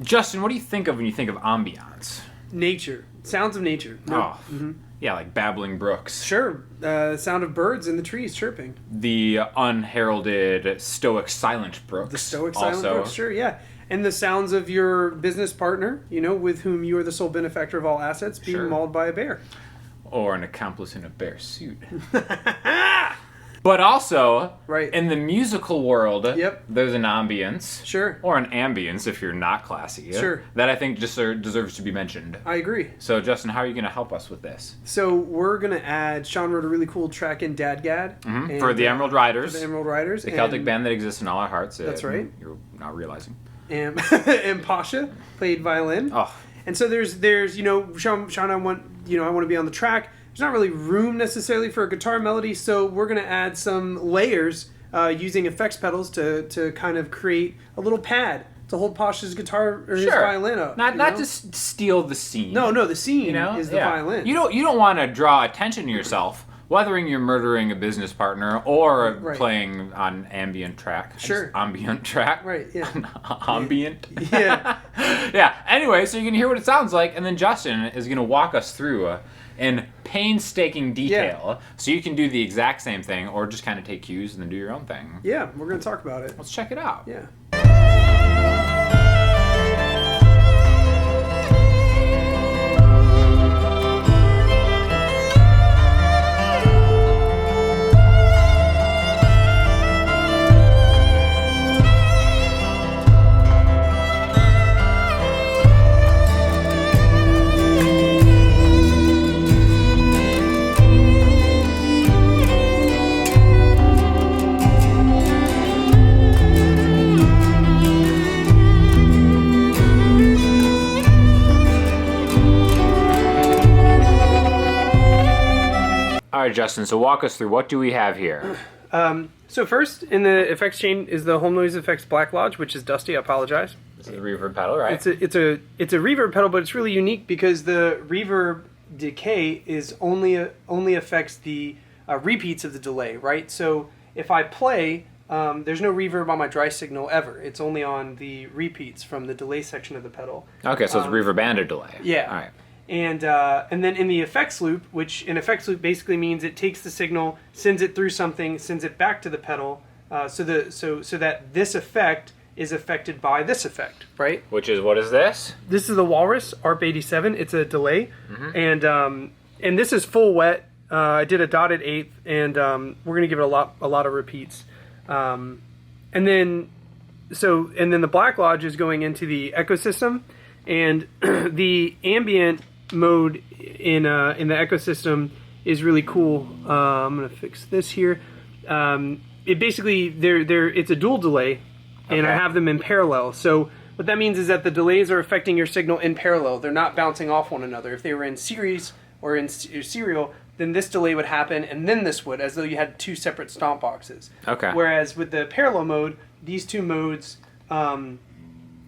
Justin, what do you think of when you think of ambiance? Nature. Sounds of nature. Oh, yeah, like babbling brooks. Sure. Sound of birds in the trees chirping. The unheralded stoic silent brooks. The stoic silent brooks, sure, yeah. And the sounds of your business partner, with whom you are the sole benefactor of all assets, being mauled by a bear. Or an accomplice in a bear suit. But also, in the musical world, there's an ambience. Sure. Or an ambience, if you're not classy. Sure. That I think just deserves to be mentioned. I agree. So, Justin, how are you going to help us with this? So, we're going to add, Sean wrote a really cool track in Dadgad. Mm-hmm. For the Emerald Riders. For the Emerald Riders. The Celtic band that exists in all our hearts. That's right. You're not realizing. And Pasha played violin. Oh. And so there's Sean, I want to be on the track. There's not really room necessarily for a guitar melody, so we're going to add some layers using effects pedals to kind of create a little pad to hold Pasha's guitar or his violin up. Not just steal the scene. No, the scene is the violin. You don't want to draw attention to yourself, whether you're murdering a business partner or playing on ambient track. Sure. Ambient track. Right, yeah. Ambient. Yeah. Yeah. Anyway, so you can hear what it sounds like, and then Justin is going to walk us through in painstaking detail, so you can do the exact same thing, or just kind of take cues and then do your own thing. Yeah, we're going to talk about it. Let's check it out. Yeah. All right, Justin, so walk us through. What do we have here? So first, in the effects chain is the Home Noise Effects Black Lodge, which is dusty. I apologize. This is a reverb pedal, right? It's a reverb pedal, but it's really unique because the reverb decay is only affects the repeats of the delay, right? So if I play, there's no reverb on my dry signal ever. It's only on the repeats from the delay section of the pedal. Okay, so it's reverb and a delay. Yeah. All right. And then in the effects loop, which an effects loop basically means it takes the signal, sends it through something, sends it back to the pedal, so that this effect is affected by this effect, right? What is this? This is the Walrus ARP87. It's a delay, and this is full wet. I did a dotted eighth, and we're gonna give it a lot of repeats, and then the Black Lodge is going into the ecosystem, and the ambient mode in the ecosystem is really cool. I'm gonna fix this here. It basically it's a dual delay, and I have them in parallel. So what that means is that the delays are affecting your signal in parallel. They're not bouncing off one another. If they were in series or in serial, then this delay would happen, and then this would, as though you had two separate stomp boxes. Okay. Whereas with the parallel mode, these two modes are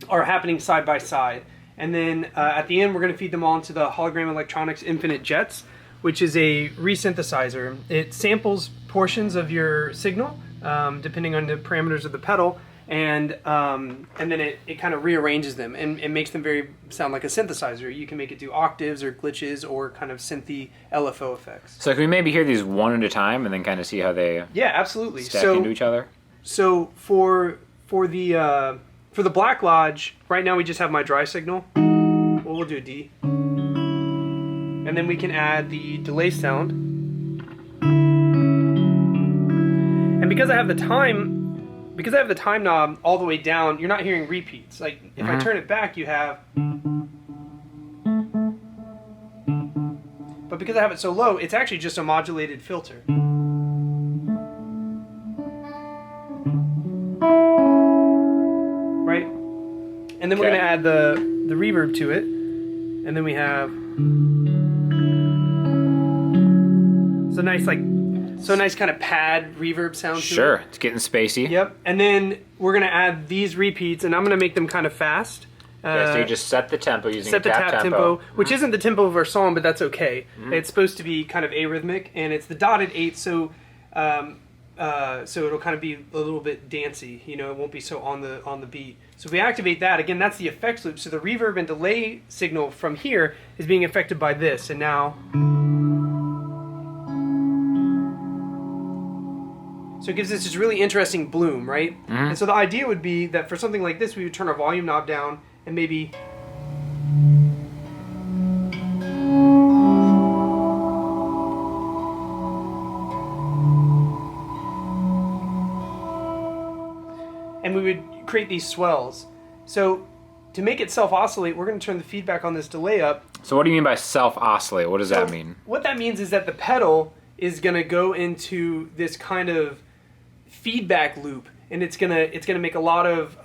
happening side by side. And then at the end, we're going to feed them all into the Hologram Electronics Infinite Jets, which is a resynthesizer. It samples portions of your signal, depending on the parameters of the pedal, and then it kind of rearranges them and it makes them sound like a synthesizer. You can make it do octaves or glitches or kind of synthy LFO effects. So can we maybe hear these one at a time and then kind of see how they absolutely stack into each other? So for the Black Lodge, right now we just have my dry signal. Well, we'll do a D. And then we can add the delay sound. And because I have the time knob all the way down, you're not hearing repeats. Like if I turn it back, you have. But because I have it so low, it's actually just a modulated filter. Right? And then we're going to add the reverb to it. And then we have so nice kind of pad reverb sound to it. Sure, it's getting spacey. Yep. And then we're going to add these repeats, and I'm going to make them kind of fast. Okay, so you just set the tempo using the tap tempo, which isn't the tempo of our song, but that's okay. It's supposed to be kind of arrhythmic, and it's the dotted eighth, so so it'll kind of be a little bit dancey. You know, it won't be so on the beat. So if we activate that, again, that's the effects loop. So the reverb and delay signal from here is being affected by this. And now... So it gives us this really interesting bloom, right? Mm-hmm. And so the idea would be that for something like this, we would turn our volume knob down and maybe... and we would create these swells. So to make it self-oscillate, we're going to turn the feedback on this delay up. So what do you mean by self-oscillate? What does that mean? What that means is that the pedal is going to go into this kind of feedback loop, and it's going to make a lot of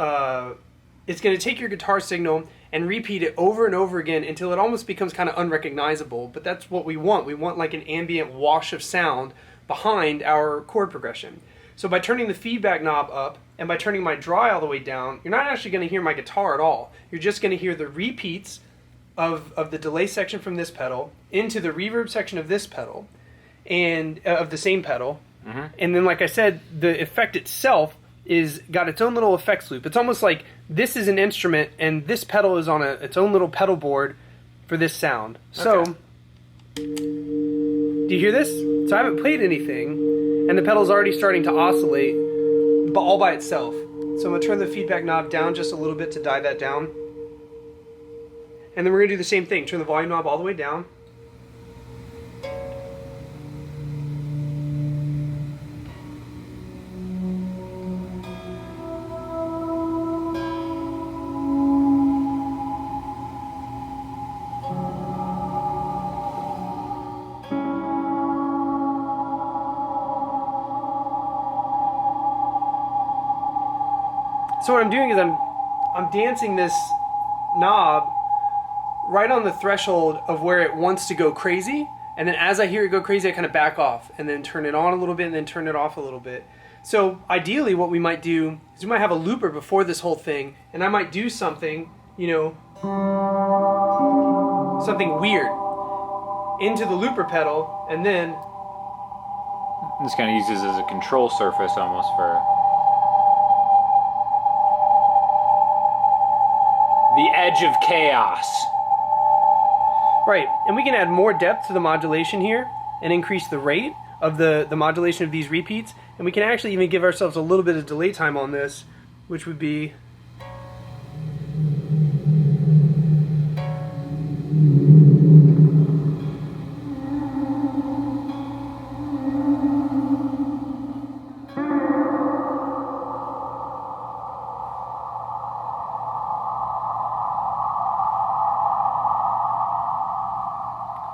it's going to take your guitar signal and repeat it over and over again until it almost becomes kind of unrecognizable. But that's what we want. We want like an ambient wash of sound behind our chord progression. So by turning the feedback knob up and by turning my dry all the way down, you're not actually going to hear my guitar at all. You're just going to hear the repeats of the delay section from this pedal into the reverb section of this pedal, and of the same pedal. Mm-hmm. And then, like I said, the effect itself is got its own little effects loop. It's almost like this is an instrument and this pedal is on its own little pedal board for this sound. Okay. So, do you hear this? So I haven't played anything, and the pedal's already starting to oscillate, but all by itself. So I'm going to turn the feedback knob down just a little bit to die that down. And then we're going to do the same thing. Turn the volume knob all the way down. So what I'm doing is I'm dancing this knob right on the threshold of where it wants to go crazy, and then as I hear it go crazy, I kind of back off and then turn it on a little bit and then turn it off a little bit. So ideally what we might do is we might have a looper before this whole thing, and I might do something, you know, something weird into the looper pedal, and then this kind of uses as a control surface almost for the edge of chaos. Right, and we can add more depth to the modulation here and increase the rate of the modulation of these repeats, and we can actually even give ourselves a little bit of delay time on this, which would be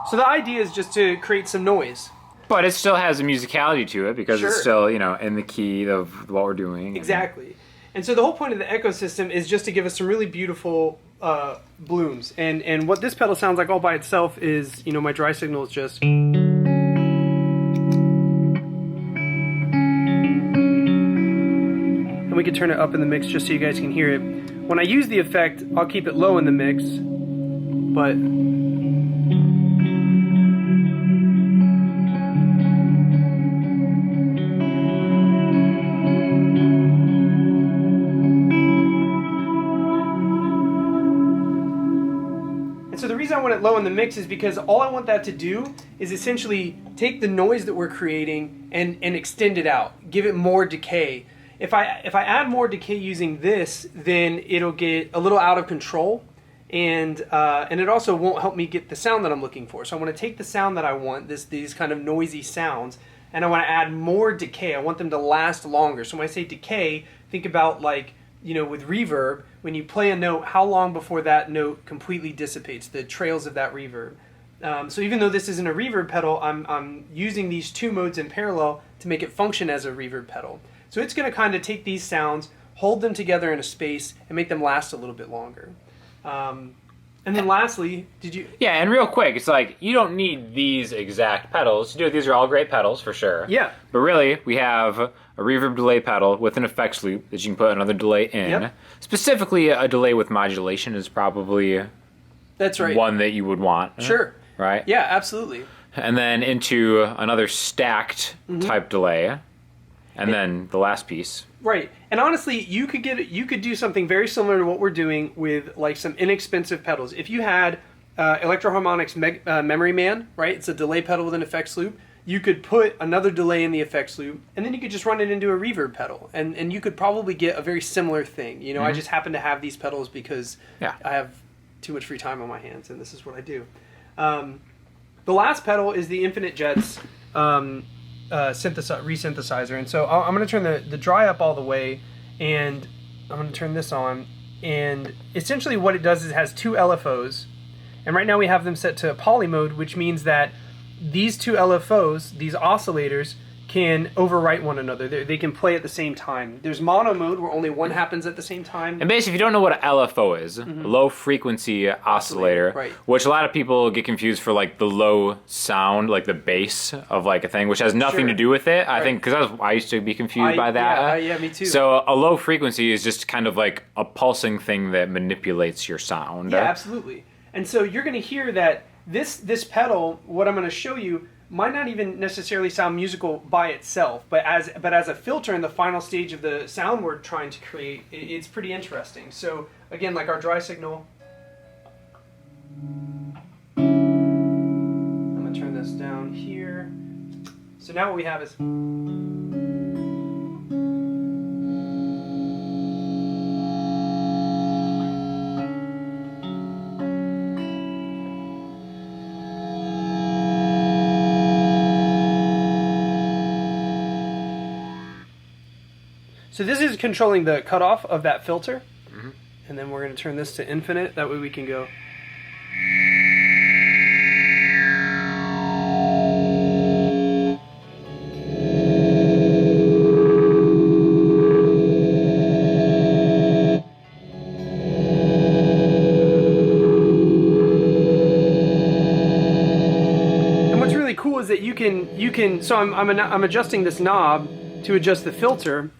so the idea is just to create some noise. But it still has a musicality to it because Sure. It's still, you know, in the key of what we're doing. Exactly. And so the whole point of the ecosystem is just to give us some really beautiful blooms. And what this pedal sounds like all by itself is, you know, my dry signal is just... And we can turn it up in the mix just so you guys can hear it. When I use the effect, I'll keep it low in the mix, but... So the reason I want it low in the mix is because all I want that to do is essentially take the noise that we're creating and extend it out, give it more decay. If I add more decay using this, then it'll get a little out of control, and it also won't help me get the sound that I'm looking for. So I want to take the sound that I want, these kind of noisy sounds, and I want to add more decay. I want them to last longer. So when I say decay, think about, like, you know, with reverb, when you play a note, how long before that note completely dissipates, the trails of that reverb. So even though this isn't a reverb pedal, I'm using these two modes in parallel to make it function as a reverb pedal. So it's going to kind of take these sounds, hold them together in a space, and make them last a little bit longer. And then lastly, did you... Yeah, and real quick, it's like, you don't need these exact pedals. These are all great pedals, for sure. Yeah. But really, we have a reverb delay pedal with an effects loop that you can put another delay in. Yep. Specifically, a delay with modulation is probably That's right. one that you would want. Sure. Right? Yeah, absolutely. And then into another stacked type delay. And then the last piece. Right. And honestly, you could do something very similar to what we're doing with like some inexpensive pedals. If you had Electro Harmonix Memory Man, right? It's a delay pedal with an effects loop. You could put another delay in the effects loop, and then you could just run it into a reverb pedal, and you could probably get a very similar thing. You know, I just happen to have these pedals because I have too much free time on my hands, and this is what I do. The last pedal is the Infinite Jets resynthesizer, and so I'm going to turn the dry up all the way, and I'm going to turn this on, and essentially what it does is it has two LFOs, and right now we have them set to poly mode, which means that these two LFOs, these oscillators, can overwrite one another. They can play at the same time. There's mono mode where only one happens at the same time. And basically, if you don't know what an LFO is, a low frequency oscillator, right. which a lot of people get confused for like the low sound, like the bass of like a thing, which has nothing to do with it. I think because I used to be confused by that. Yeah, me too. So a low frequency is just kind of like a pulsing thing that manipulates your sound. Yeah, absolutely. And so you're going to hear that this pedal, what I'm going to show you, might not even necessarily sound musical by itself, but as a filter in the final stage of the sound we're trying to create, it's pretty interesting. So again, like our dry signal, I'm going to turn this down here. So now what we have is... So this is controlling the cutoff of that filter, and then we're going to turn this to infinite. That way we can go. And what's really cool is that you can. So I'm adjusting this knob to adjust the filter.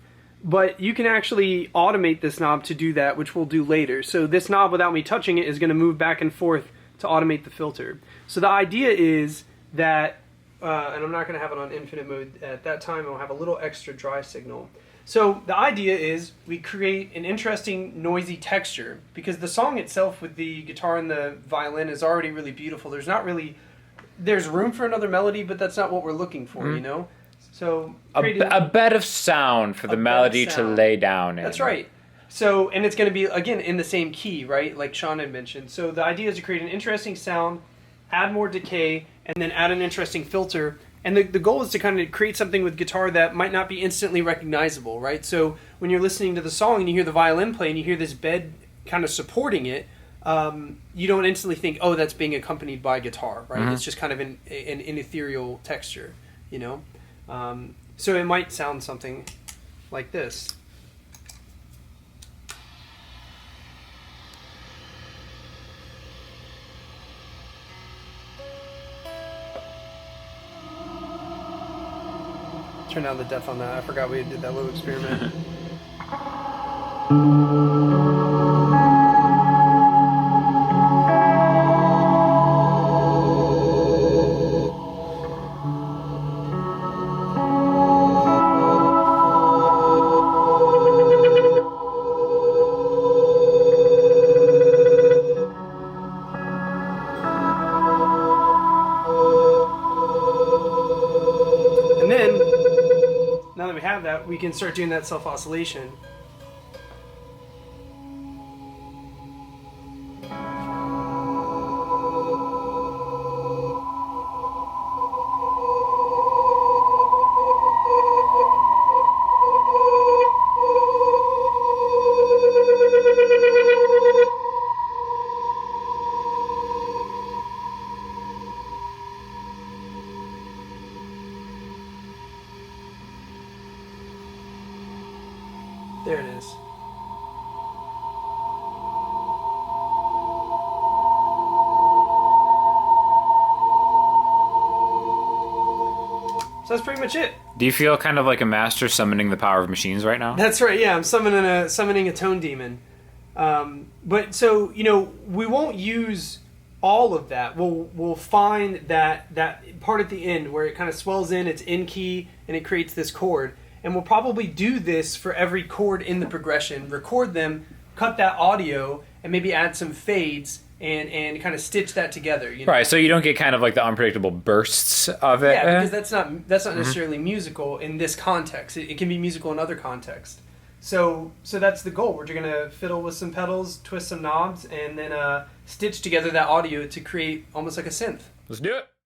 But you can actually automate this knob to do that, which we'll do later. So this knob, without me touching it, is going to move back and forth to automate the filter. So the idea is that, and I'm not going to have it on infinite mode at that time, I'll have a little extra dry signal. So the idea is we create an interesting noisy texture, because the song itself with the guitar and the violin is already really beautiful. There's room for another melody, but that's not what we're looking for, you know? So a bed of sound for the melody to lay down in. That's right. So, and it's going to be, again, in the same key, right? Like Sean had mentioned. So the idea is to create an interesting sound, add more decay, and then add an interesting filter. And the goal is to kind of create something with guitar that might not be instantly recognizable, right? So when you're listening to the song and you hear the violin play and you hear this bed kind of supporting it, you don't instantly think, oh, that's being accompanied by guitar, right? It's just kind of an ethereal texture, you know? So it might sound something like this. Turn down the depth on that. I forgot we did that little experiment. We can start doing that self-oscillation. There it is. So that's pretty much it. Do you feel kind of like a master summoning the power of machines right now? That's right, yeah. I'm summoning a tone demon. But so, you know, we won't use all of that. We'll find that part at the end where it kind of swells in, it's in key, and it creates this chord. And we'll probably do this for every chord in the progression, record them, cut that audio, and maybe add some fades and kind of stitch that together. You know? Right, so you don't get kind of like the unpredictable bursts of it. Yeah, because that's not necessarily musical in this context. It can be musical in other contexts. So that's the goal. We're just gonna fiddle with some pedals, twist some knobs, and then stitch together that audio to create almost like a synth. Let's do it.